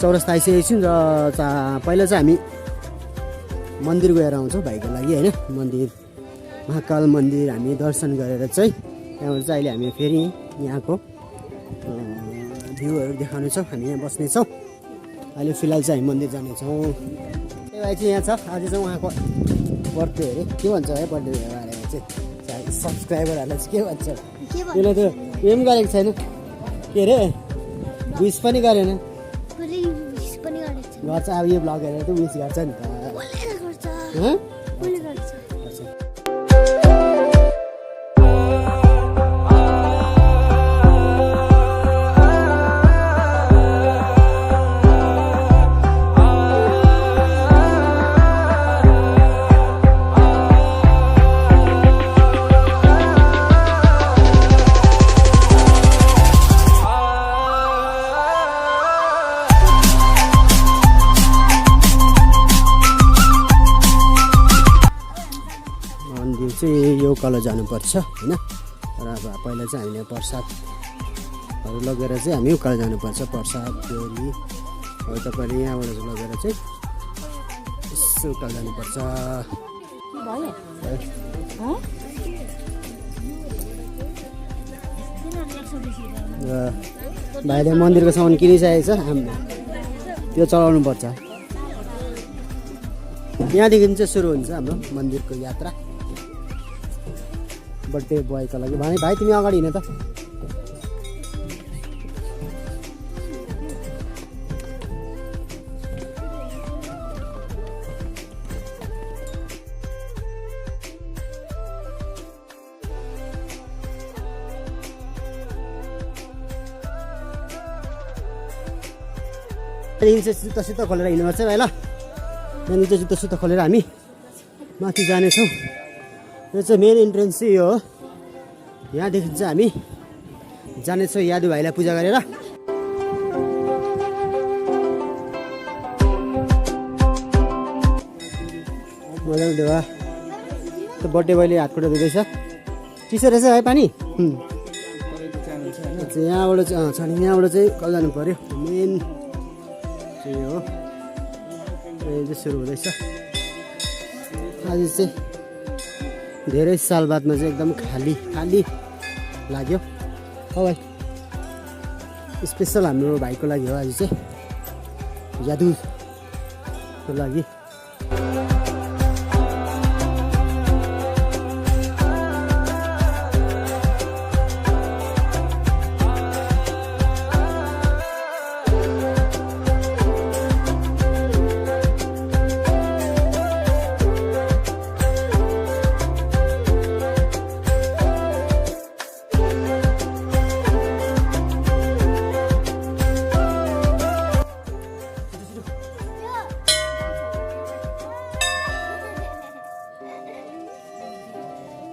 चौरस्ता आइसकेको छौँ र पहिला चाहिँ हामी मन्दिर गएर आउँछौँ भाइको लागि होइन। मन्दिर महाकाल मन्दिर हामी दर्शन गरेर चाहिँ त्यहाँबाट चाहिँ अहिले हामी फेरि यहाँको भ्यूहरू देखाउनेछौँ। हामी यहाँ बस्नेछौँ। अहिले फिलहाल चाहिँ हामी मन्दिर जानेछौँ। त्यो भाइ चाहिँ यहाँ छ। आज चाहिँ उहाँको बर्थडे अरे के भन्छ है बर्थडे बारेमा चाहिँ सब्सक्राइबरहरूलाई चाहिँ के भन्छ त्यसलाई त उयो पनि गरेको छैन के अरे विस पनि गरेन गर्छ। अब यो ब्लग हेरेर त विस गर्छ नि त। यो कल जानुपर्छ होइन। र अब पहिला चाहिँ हामीले प्रसादहरू लगेर चाहिँ हामी उकालो जानुपर्छ। प्रसाद डोरी अब तपाईँले यहाँबाट लगेर चाहिँ यसो उकालो जानुपर्छ। र भाइले मन्दिरको सामान किनिसकेको छ। त्यो चलाउनुपर्छ। यहाँदेखि चाहिँ सुरु हुन्छ हाम्रो मन्दिरको यात्रा बर्थडे बोयको लागि। भाइ तिमी अगाडि हिँड त। जुत्ता सुत्ता खोलेर हिँड्नुपर्छ भाइ ल। त्यहाँदेखि चाहिँ जुत्ता सुत्ता खोलेर हामी माथि जानेछौँ। यो चाहिँ मेन इन्ट्रेन्स चाहिँ यो हो। यहाँदेखि चाहिँ हामी जानेछौँ यादु भाइलाई पूजा गरेर। मजाले देवा त्यो बर्थडे बोयले हातखुट्टा धुँदैछ। चिसो रहेछ है पानी। यहाँबाट चाहिँ यहाँबाट चाहिँ कल जानु पऱ्यो। मेन चाहिँ हो चाहिँ सुरु हुँदैछ। आज चाहिँ धेरै साल बादमा चाहिँ एकदम खाली लाग्यो हो भाइ। स्पेसल हाम्रो भाइको लागि हो आज चाहिँ यादुको लागि।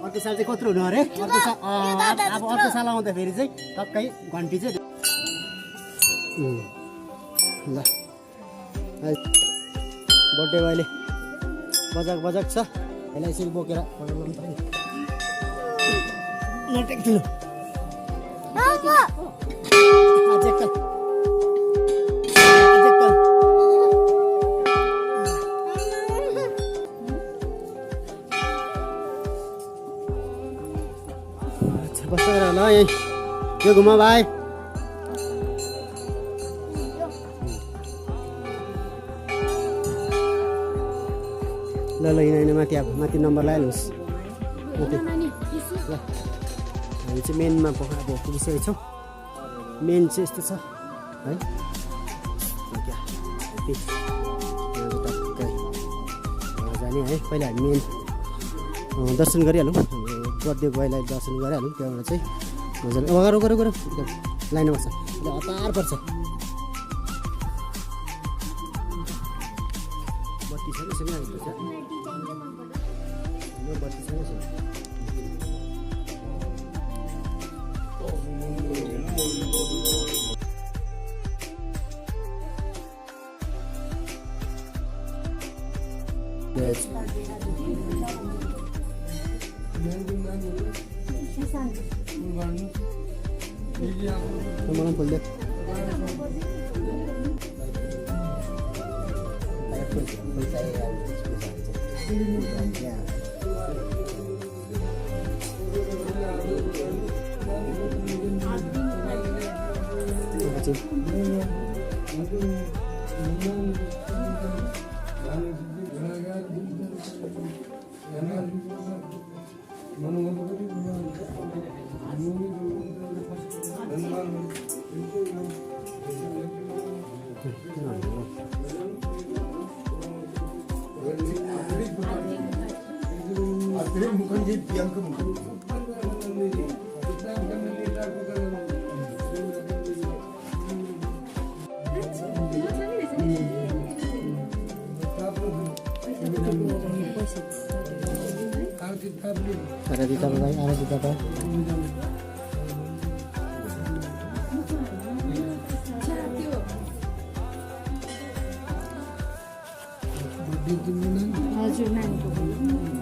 अर्को साल चाहिँ कत्रो हुनु अरे? अब अर्को साल आउँदाखेरि चाहिँ टक्कै घन्टी चाहिँ ल बर्थडे बोयले बजाक छ। यसलाई यसरी बोकेर बसेर ल यो घुमा भाइ। ल हिँड्ने माथि नम्बर लगाइहाल्नुहोस्। हामी चाहिँ मेनमा पुगिसकेको छौँ। मेन चाहिँ यस्तो छ है। जाने है पहिला हामी मेन दर्शन गरिहालौँ। बर्थडे बोयलाई दर्शन गरिहालौँ। त्यहाँबाट चाहिँ मजाले गर लाइनमा बस्छ हतार पर्छ। बत्ती छैन बत्ती छैन। मलाई बोल्दै फुल Arati tapa. हजुर नानीको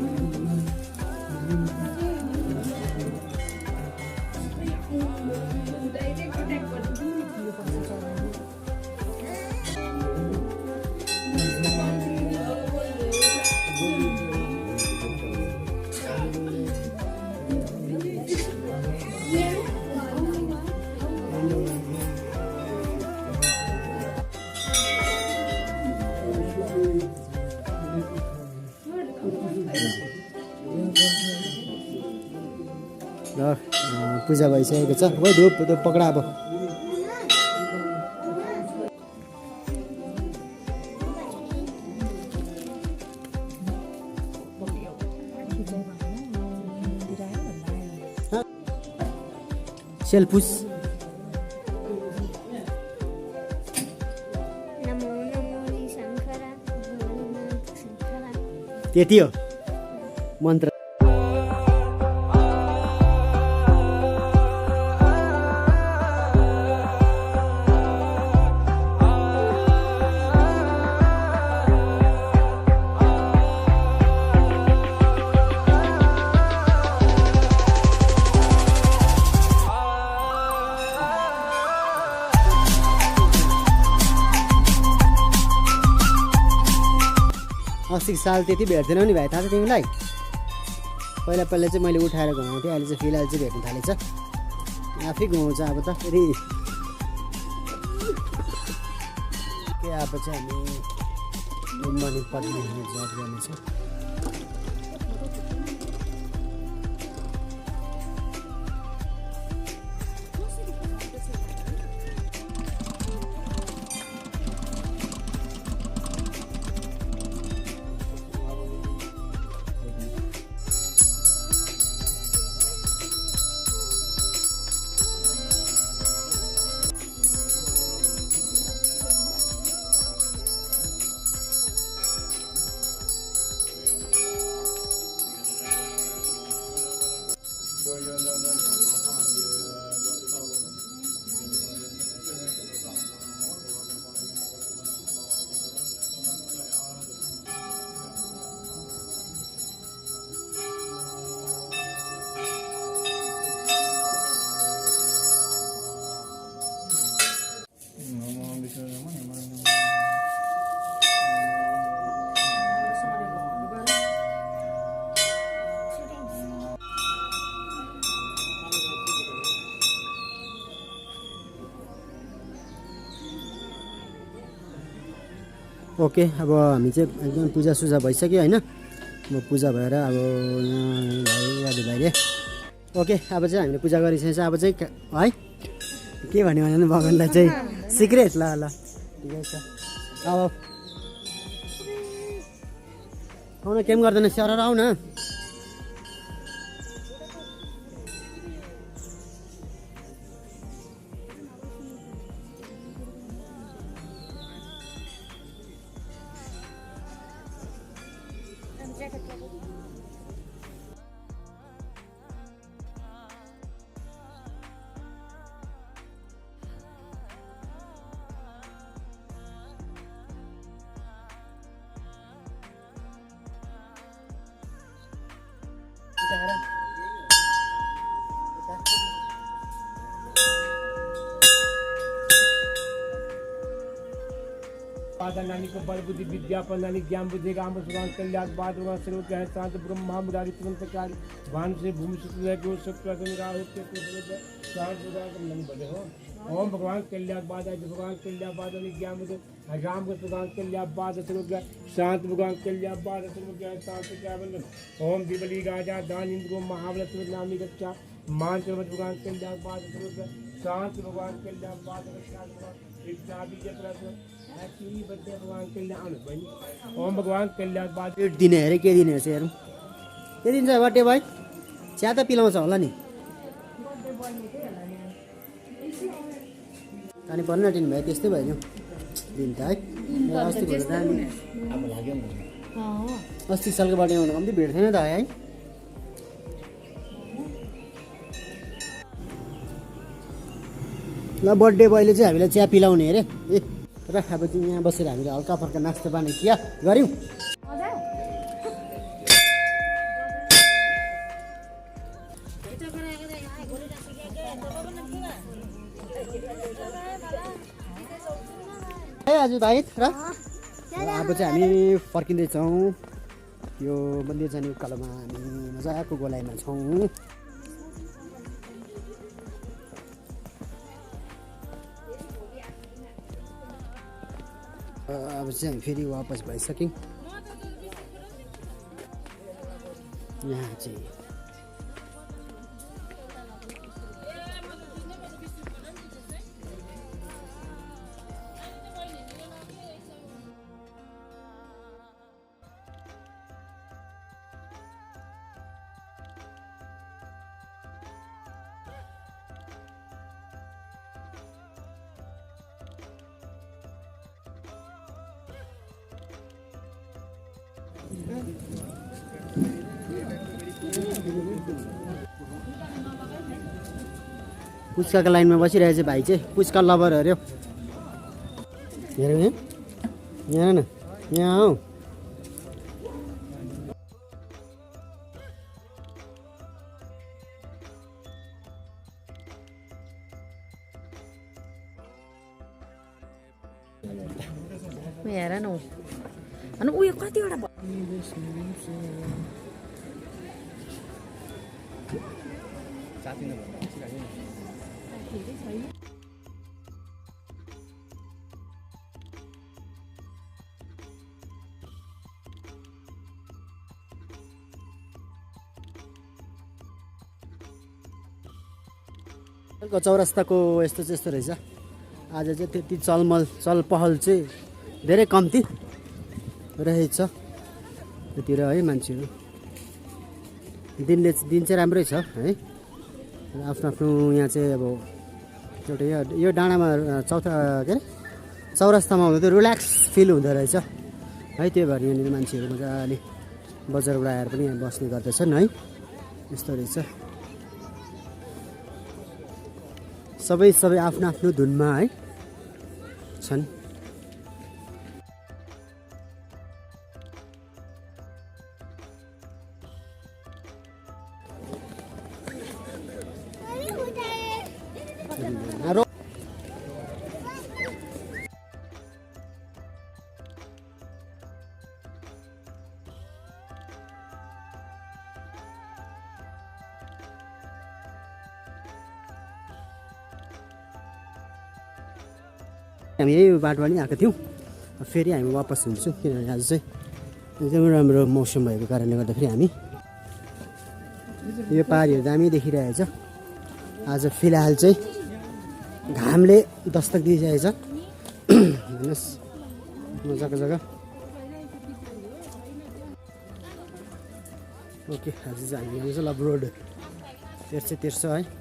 ल पूजा भइसकेको छ ओ धुप पक्रा अब सेल्फुस त्यति हो मन्त्र अस्ति साल त्यति भेट्दैनौ नि भाइ थाहा छ तिमीलाई पहिला चाहिँ मैले उठाएर घुमाउँथेँ अहिले चाहिँ फिलहाल चाहिँ भेट्न थालेछ आफै घुमाउँछ अब त फेरि के अब चाहिँ हामी मर्निङ पढ्ने जब गर्नेछौँ ओके अब हामी चाहिँ एकदम पूजासुजा भइसक्यो होइन म पूजा भएर अब यहाँ भाइ भाइले ओके अब चाहिँ हामीले पूजा गरिसकेपछि अब चाहिँ है के भन्यो भने भगवान्लाई चाहिँ सिक्रेट ल ल ठिकै छ अब आउन केही पनि गर्दैन सर आऊ न बाधा नानी को बल बुद्धि विद्या प्रदानी ज्ञान बुद्धि काम सुगान कल्याण बाद सर्व के शांत ब्रह्मा मुरारी तुरंत काल भान से भूमि सुतले को सब प्रगन का होते को शांत सुगा को नहीं बने हो ओम भगवान कल्याण बाद भगवान कल्याण बाद ज्ञान बुद्धि राम को सुगान कल्याण बाद सर्व के शांत भगवान कल्याण बाद सर्व के शांत क्या बन ओम दिवली राजा दान इंद्र को महाबल नामी गच्चा मान चल भगवान कल्याण बाद सर्व के शांत भगवान कल्याण बाद ओम भगवान कल्याण बाद दिने अरे के दिने चाहिँ हेरौँ के दिन्छ बर्थडे भाइ चिया त पिलाउँछ होला नि पानी पर्न नटिनु भयो त्यस्तै भयो दिन त है अस्ति अस्ति सालको बर्थडे आउँदा कम्ती भिड थिएन त है ल बर्थडे बोयले चाहिँ हामीलाई चिया पिलाउने अरे ए र अब चाहिँ यहाँ बसेर हामीले हल्का फर्का नास्ता पानी चिया गऱ्यौँ है आज भाइ र अब चाहिँ हामी फर्किँदैछौँ यो मन्दिर जाने उकालोमा हामी मजाको गोलाइमा छौँ अब चाहिँ हामी फेरि वापस भइसक्यौँ यहाँ चाहिँ पुच्काको लाइनमा बसिरहेछ भाइ चाहिँ पुच्का लभर अरे हेरौँ यहाँ न यहाँ हौ हेर न अनि उयो कतिवटा चौरस्ताको यस्तो चाहिँ यस्तो रहेछ आज चाहिँ त्यति चलमल चलपहल चाहिँ धेरै कम्ती रहेछ त्यतिर है मान्छेहरू दिन चाहिँ राम्रै छ है आफ्नो आफ्नो यहाँ चाहिँ अब एउटा यो डाँडामा चौथा के अरे चौरस्तामा हुँदा त्यो रिल्याक्स फिल हुँदो रहेछ है त्यही भएर यहाँनिर मान्छेहरू मजाले बजारबाट आएर पनि यहाँ बस्ने गर्दछन् है यस्तो रहेछ सबै आफ्नो आफ्नो धुनमा है छन् हामी यही बाटोबाट नि आएको थियौँ फेरि हामी वापस हुन्छौँ किनभने आज चाहिँ एकदमै राम्रो मौसम भएको कारणले गर्दाखेरि हामी यो पहाडहरू दामी देखिरहेछ आज फिलहाल चाहिँ घामले दस्तक दिइरहेछ हेर्नुहोस् मजाको जग्गा ओके आज चाहिँ हामी आउँछ लभ रोड तेर्छ है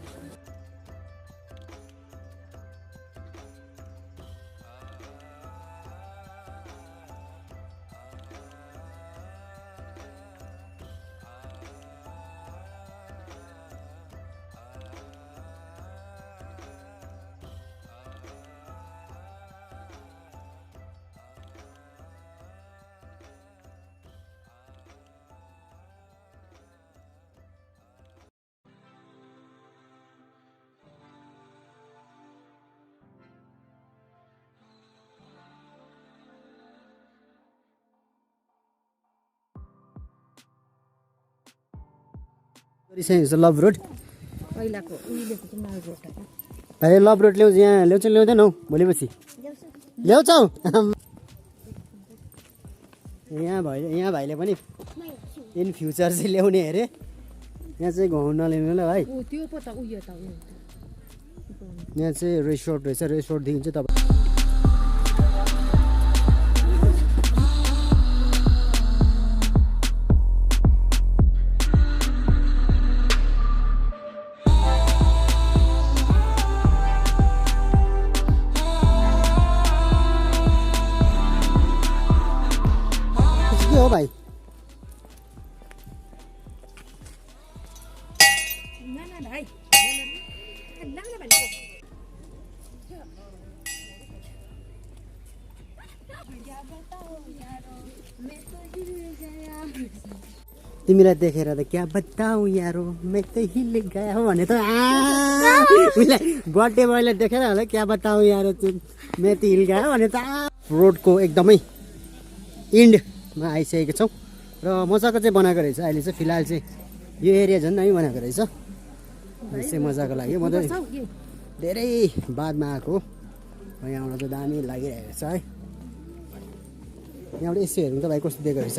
लभ रोड पहिलाको उहिलेको चाहिँ माल रोड हो। भाइ लभ रोड ल्याउँछ यहाँ ल्याउँदैनौ भोलिपछि ल्याउँछौ यहाँ भाइले पनि इन फ्युचर चाहिँ ल्याउने अरे यहाँ चाहिँ घाउ नल्याउनु ल भाइ। त्यो पो त उयो त यहाँ चाहिँ रिसोर्ट रहेछ रिसोर्टदेखि चाहिँ तपाईँ के हो भाइ तिमीलाई देखेर त क्या बताऊ यारो मैं त हिल गया हो भने त उसलाई बर्थडे बोयले देखेर होला क्या बताऊ यारो मैं त हिल गया भने त रोडको एकदमै इन्डमा आइसकेको छौँ र मजाको चाहिँ बनाएको रहेछ अहिले चाहिँ फिलहाल चाहिँ यो एरिया झन् दामी बनाएको रहेछ चाहिँ मजाको लाग्यो म त धेरै बादमा आएको यहाँबाट चाहिँ दामी लागिरहेको छ है यहाँबाट यसो हेर्नु त भाइ कस्तो दिएको रहेछ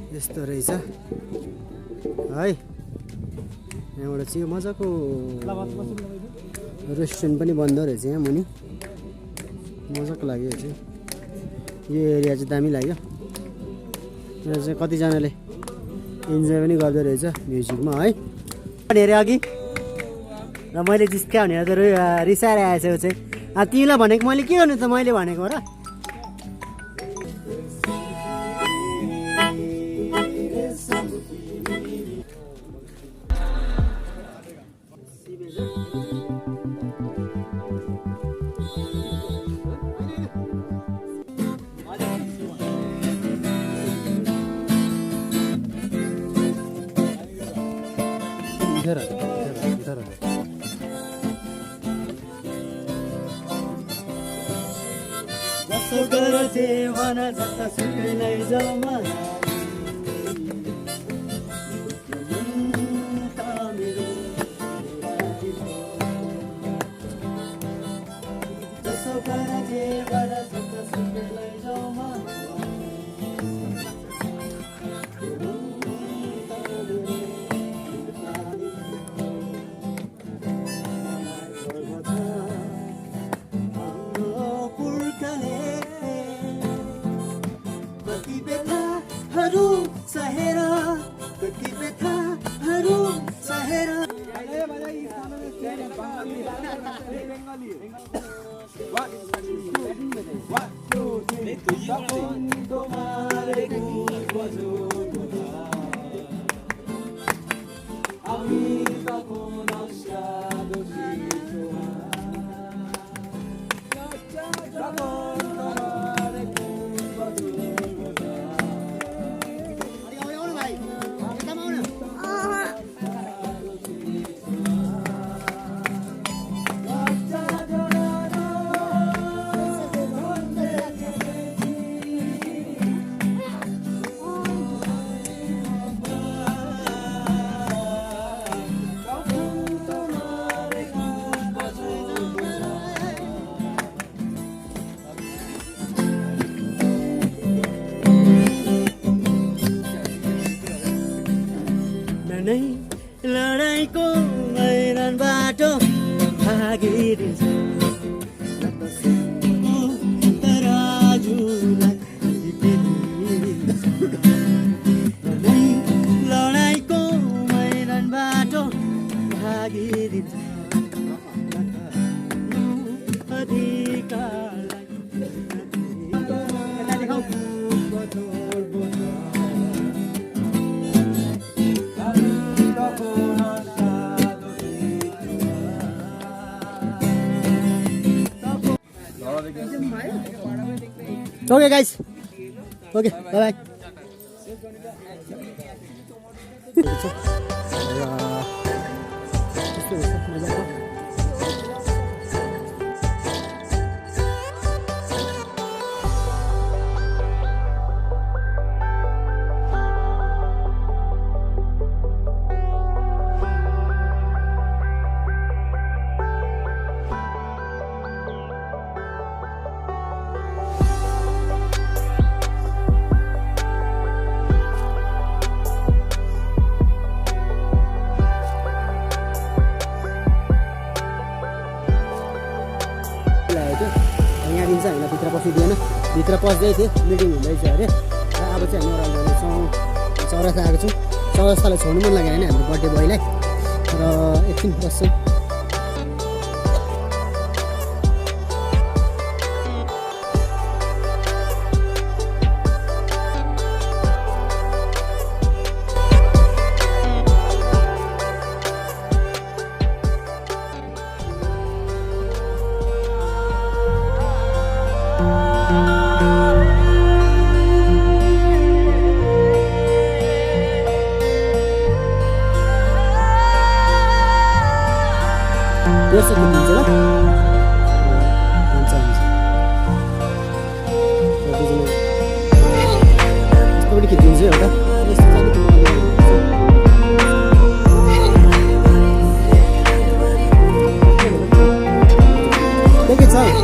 यस्तो रहेछ है यहाँबाट चाहिँ मजाको रेस्टुरेन्ट पनि बन्द रहेछ यहाँ मुनि मजाको लाग्यो चाहिँ यो एरिया चाहिँ दामी लाग्यो यहाँ चाहिँ कतिजनाले इन्जोय पनि गर्दो रहेछ म्युजिकमा है हेरेँ अघि र मैले जिस्का भनेर त रिसाएर आएछ चाहिँ तिमीलाई भनेको मैले के गर्नु त मैले भनेको र जसो गर जेवाना जता सुकै लैजाऊ मलाई जसो गर जेवाना जता सुकै लैजाऊ लडाईँको मैदान बाटो भागिदिन्छ लडाईँको मैदान बाटो भागिदिन्छ Okay guys. Okay, bye bye. लागेको थियो यहाँदेखि चाहिँ हामीलाई भित्र पसिदिएन भित्र पस्दै थियो मिटिङ हुँदैछ अरे र अब चाहिँ हामी ओह्रालो जाँदैछौँ चौरस्ता आएको छौँ चौरस्तालाई छोड्नु मन लागेन हाम्रो बर्थडे बोयलाई र एकछिन बस्छौँ Biasa gitu lah. Lancar. Tapi jadi, seperti kita juga ada. Take it out.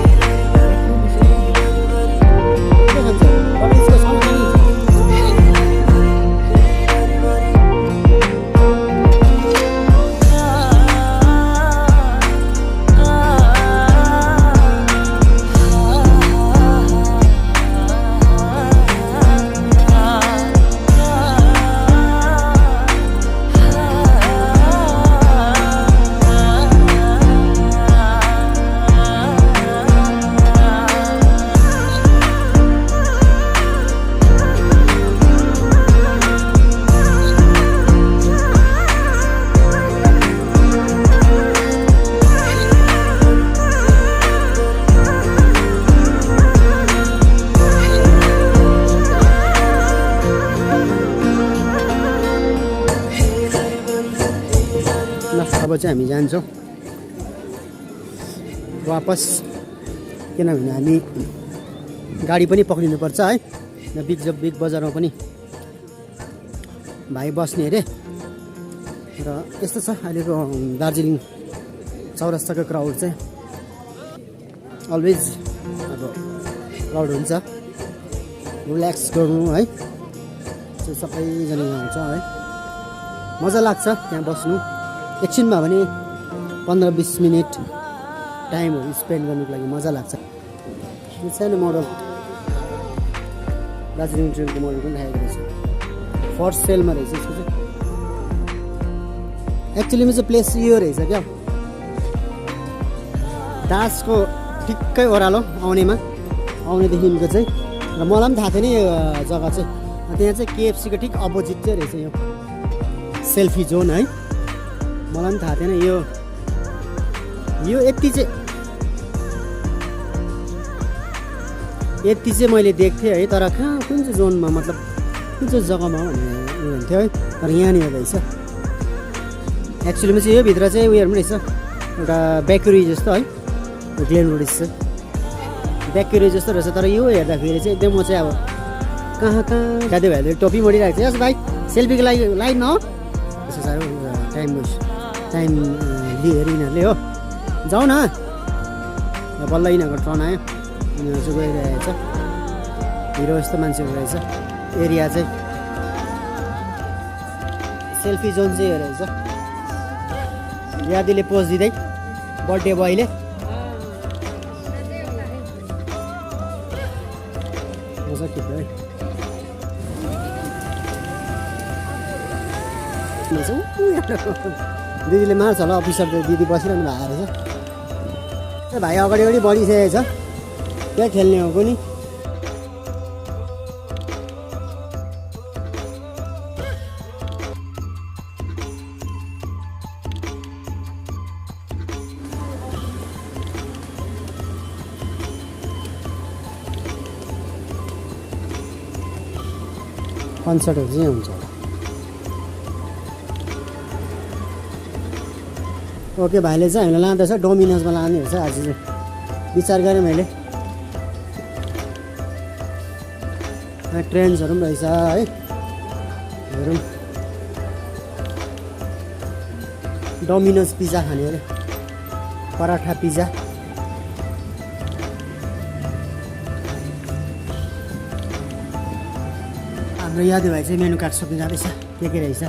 अब चाहिँ हामी जान्छौँ वापस किनभने हामी गाडी पनि पक्रिनुपर्छ है र बिग बजारमा पनि भाइ बस्ने अरे र यस्तो छ अहिलेको दार्जिलिङ चौरस्ताको क्राउड चाहिँ अलवेज अब क्राउड हुन्छ रिल्याक्स गर्नु है सबैजना यहाँ हुन्छ है मजा लाग्छ त्यहाँ बस्नु एकछिनमा भने 15-20 मिनट टाइमहरू स्पेन्ड गर्नुको लागि मजा लाग्छ यो सानो मोडल दार्जिलिङ ट्रेनको मोडल पनि राखेको रहेछ फर सेलमा रहेछ यसको चाहिँ एक्चुअलीमा चाहिँ प्लेस यो रहेछ क्या दासको ठिक्कै ओह्रालो आउनेदेखिको चाहिँ र मलाई पनि थाहा थिएन यो जग्गा चाहिँ त्यहाँ चाहिँ केएफसीको ठिक अपोजिट चाहिँ रहेछ यो सेल्फी जोन है मलाई पनि थाहा थिएन यो यति चाहिँ मैले देख्थेँ है तर कहाँ कुन चाहिँ जोनमा मतलब कुन चाहिँ जग्गामा भन्ने उयो हुन्थ्यो है तर यहाँनिर रहेछ एक्चुअलीमा चाहिँ यो भित्र चाहिँ उयोहरू पनि रहेछ एउटा बेकरी जस्तो है ग्लेनवुड चाहिँ बेकरी जस्तो रहेछ तर यो हेर्दाखेरि चाहिँ एकदम म चाहिँ अब कहाँ दाजुभाइहरूले टोपी मोडिरहेको छ यस भाइ सेल्फीको लागि लाइन न यसो साह्रो टाइम लिएर यिनीहरूले हो जाउँ न बल्ल यिनीहरूको टर्न आयो यिनीहरू चाहिँ गइरहेको छ हिरो यस्तो मान्छेहरू रहेछ एरिया चाहिँ सेल्फी जोन चाहिँ यो रहेछ यादीले पोज दिँदै बर्थडे बोयले मजा के भयो दिदीले मार्छ होला अफिसर दिदी बसिरहनु भएको रहेछ भाइ अगाडि बढिसकेको छ क्या खेल्ने हो कुनी कन्सर्टहरू चाहिँ हुन्छ ओके भाइले चाहिँ हामीलाई लाँदैछ डोमिनोजमा लाने रहेछ आज चाहिँ विचार गरेँ मैले ट्रेन्ड्सहरू पनि रहेछ है हेरौँ डोमिनोज पिज्जा खाने अरे पराठा पिज्जा हाम्रो यादे भाइ चाहिँ मेनु कार्ड सोध्नु जाँदैछ के रहेछ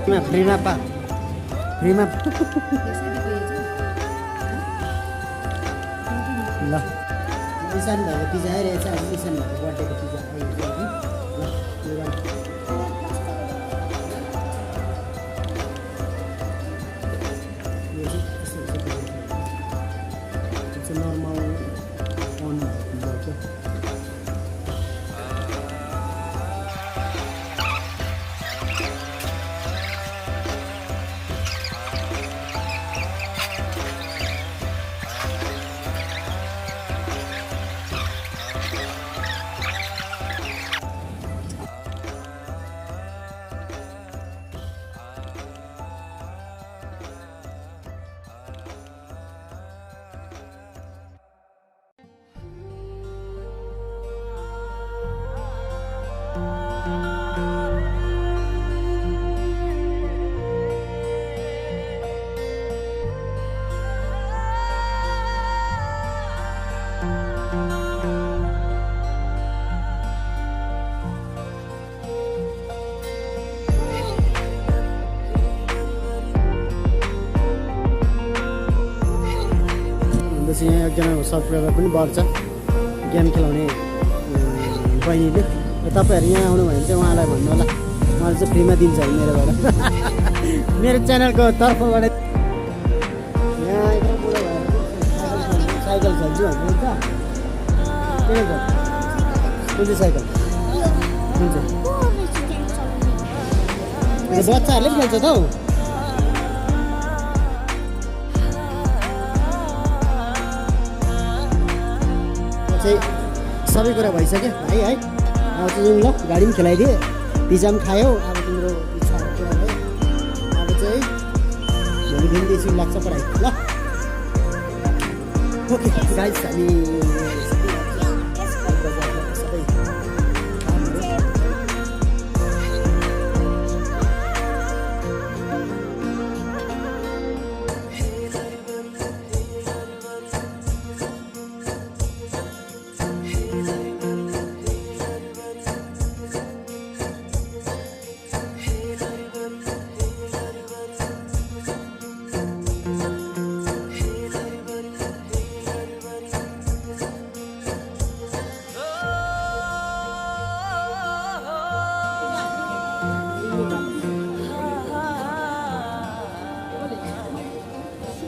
फ्रीमा फ्रीमा ल इसान भएको पिज्जा आइरहेछ आज इसान भएको बर्थडेको पिज्जा आइरहेछ ल यो चाहिँ नर्मल अन भएको यहाँ एकजना सब्सक्राइबर पनि बढ्छ गेम खेलाउने बहिनीले तपाईँहरू यहाँ आउनु भयो भने चाहिँ उहाँलाई भन्नु होला उहाँले चाहिँ फ्रीमा दिन्छ मेरोबाट मेरो च्यानलको तर्फबाट यहाँ एकदम बुढो भएर साइकल खेल्छु भन्नुहुन्छ किन छ कुन चाहिँ साइकल कुन चाहिँ बच्चाहरूले पनि खेल्छ त हौ सबै कुरा भइसक्यो भाइ है अब चाहिँ ल गाडी पनि खेलाइदिए पिज्जा पनि खायो अब तिम्रो इच्छाहरू पुरा भयो अब चाहिँ भोलिदेखि लाग्छ पढाइ ल ओके गाइस हामी सबै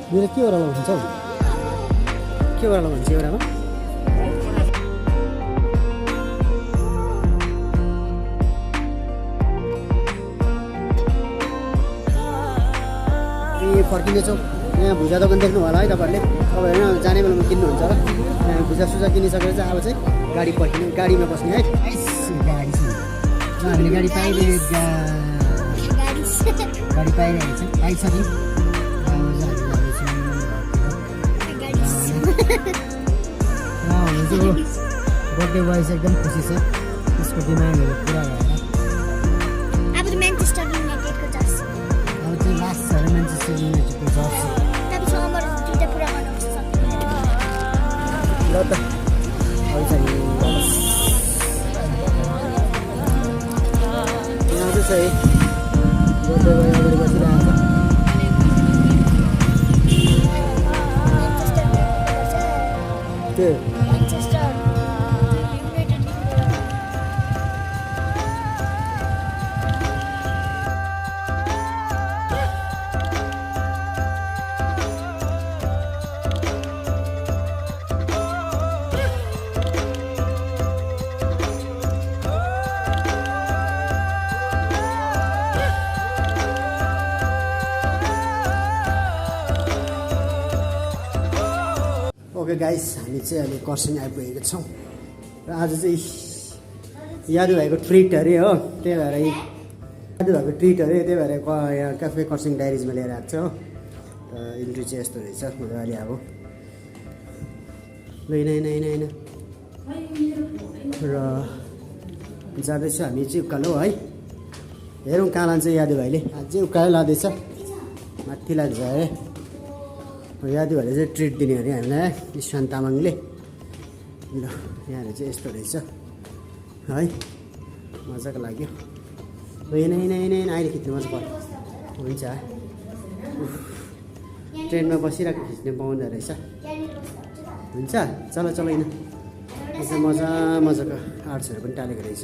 मेरो के ओह्रालो भन्छ हौ के ओह्रालो भन्छ एउटामा फर्किनेछौँ यहाँ भुजा दोकान देख्नु होला है तपाईँहरूले जाने बेलामा किन्नुहुन्छ होला यहाँ भुजा सुजा किनिसकेर चाहिँ अब चाहिँ गाडी पर्खिने गाडीमा बस्ने है हामीले गाडी पाइरहेको छ पाइसक्यौँ बर्थडे बोय चाहिँ एकदम खुसी छ त्यसको डिमान्डहरू पुरा भएर अब चाहिँ म्यान्चेस्टर युनाइटेडको जर्सी अब चाहिँ लास्ट छ अरे म्यान्चेस्टर युनाइटेडको जर्सी तपाईँसँग मेरो दुईटा पुरा गर्नुपर्छ ल त हुन्छ नि यहाँ चाहिँ है बर्थडे बोय अगाडि बसिरहेको छ त्यो म्यान्चेस्टर युनाइटेड ओके गाइस हामी चाहिँ अहिले खरसाङ आइपुगेको छौँ र आज चाहिँ यादु भएको ट्रिट अरे हो त्यही भएर यादु भएको ट्रिट अरे त्यही भएर यहाँ क्याफे खरसाङ डायरिजमा लिएर आएको छ हो इन्ट्री चाहिँ यस्तो रहेछ मजाले अब होइन र जाँदैछु हामी चाहिँ उकालो है हेरौँ कहाँ लान्छ यादु भाइले आज चाहिँ उकालो लाँदैछ माथि लाग्छ है यादु भाइले चाहिँ ट्रिट दिने अरे हामीलाई ईशान तामाङले ल यहाँहरू चाहिँ यस्तो रहेछ है मजाको लाग्यो होइन अहिले खिच्नु मजा पर्यो हुन्छ ट्रेनमा बसिरहेको खिच्ने पाउँदो रहेछ हुन्छ चलो चलो होइन यसो मजाको आर्ट्सहरू पनि टालेको रहेछ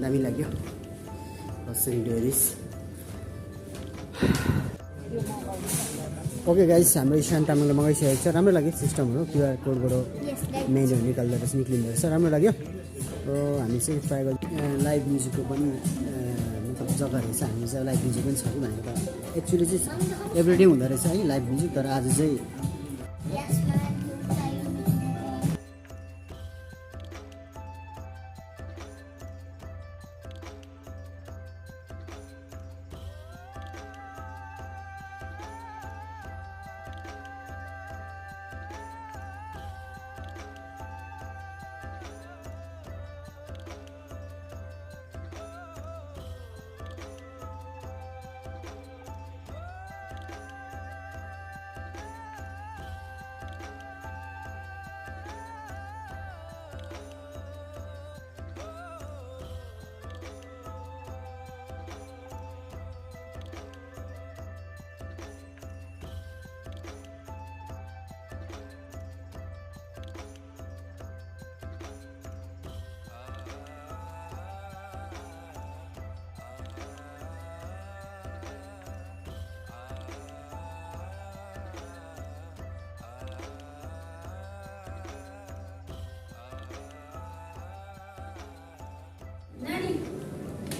दामी लाग्यो सेन्ट डेरिस ओके गाइस हाम्रो ईशान तामाङले मगाइसकेको छ राम्रो लाग्यो सिस्टमहरू क्युआर कोडबाट मेनुहरू निकाल्दा रहेछ निक्लिँदो रहेछ राम्रो लाग्यो हामी चाहिँ ट्राई गर्छौँ लाइभ म्युजिकको पनि मतलब जग्गा रहेछ हामी चाहिँ लाइभ म्युजिक पनि छ कि भनेको त एक्चुअली चाहिँ एभ्रिडे हुँदो रहेछ है लाइभ म्युजिक तर आज चाहिँ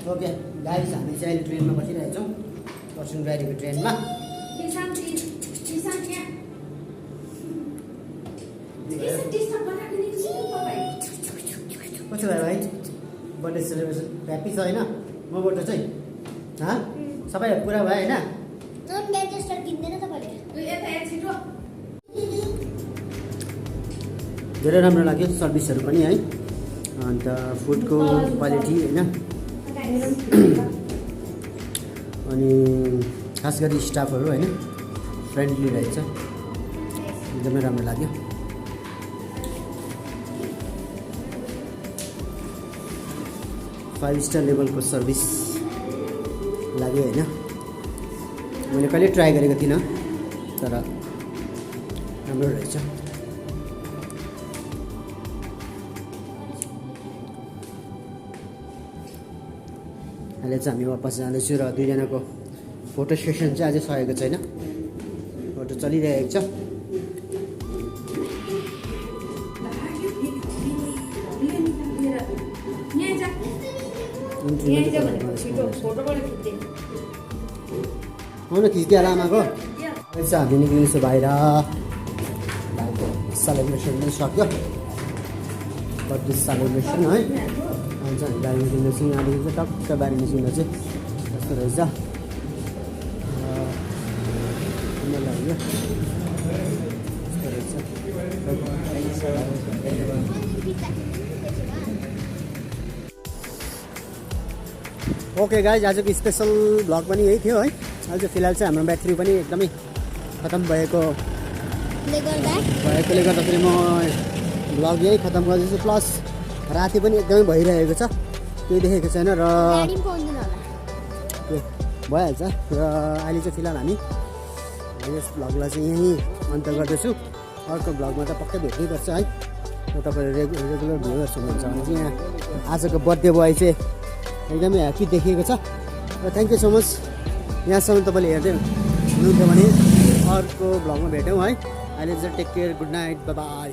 ओके गाइस हामी चाहिँ अहिले ट्रेनमा बसिरहेको छौँ खरसाङ ब्यारीको ट्रेनमा कस्तो भयो भाइ बर्थडे सेलिब्रेसन ह्याप्पी छ होइन मबाट चाहिँ सबै पुरा भयो होइन धेरै राम्रो लाग्यो सर्भिसहरू पनि है अन्त फुडको क्वालिटी होइन अनि खास गरी स्टाफहरू होइन फ्रेन्डली रहेछ एकदमै राम्रो लाग्यो 5 स्टार लेभलको सर्भिस लाग्यो होइन मैले कहिले ट्राई गरेको थिइनँ तर राम्रो रहेछ अहिले चाहिँ हामी वापस जाँदैछु र दुईजनाको फोटो सेसन चाहिँ अझै सकेको छैन फोटो चलिरहेको छ आउन खिचिदिइहाल आमाको चाहिँ हामी निक्लिन्छौँ बाहिर भाइको सेलिब्रेसन पनि सक्यो बर्थडे सेलिब्रेसन है अन्त हामी बाहिर निस्किँदैछौँ यहाँदेखि चाहिँ टक्क बाहिर निस्किँदा चाहिँ कस्तो रहेछ लाग्यो कस्तो रहेछ ओके गाइज आजको स्पेसल भ्लग पनि यही थियो है आज फिलहाल चाहिँ हाम्रो ब्याट्री पनि एकदमै खतम भएकोले गर्दाखेरि म भ्लग यही खतम गर्दैछु प्लस राति पनि एकदमै भइरहेको छ केही देखेको छैन र भइहाल्छ र अहिले चाहिँ फिलहाल हामी यस भ्लगलाई चाहिँ यहीँ अन्त गर्दैछु अर्को भ्लगमा त पक्कै भेट्नै पर्छ है र तपाईँहरू रेगुलर भ्युवर्स हुनुहुन्छ भने चाहिँ यहाँ आजको बर्थडे बोय चाहिँ एकदमै ह्याप्पी देखिएको छ र थ्याङ्क यू सो मच यहाँसम्म तपाईँले हेर्दै हुनुहुन्थ्यो भने अर्को भ्लगमा भेटौँ है अहिले चाहिँ take care good night bye by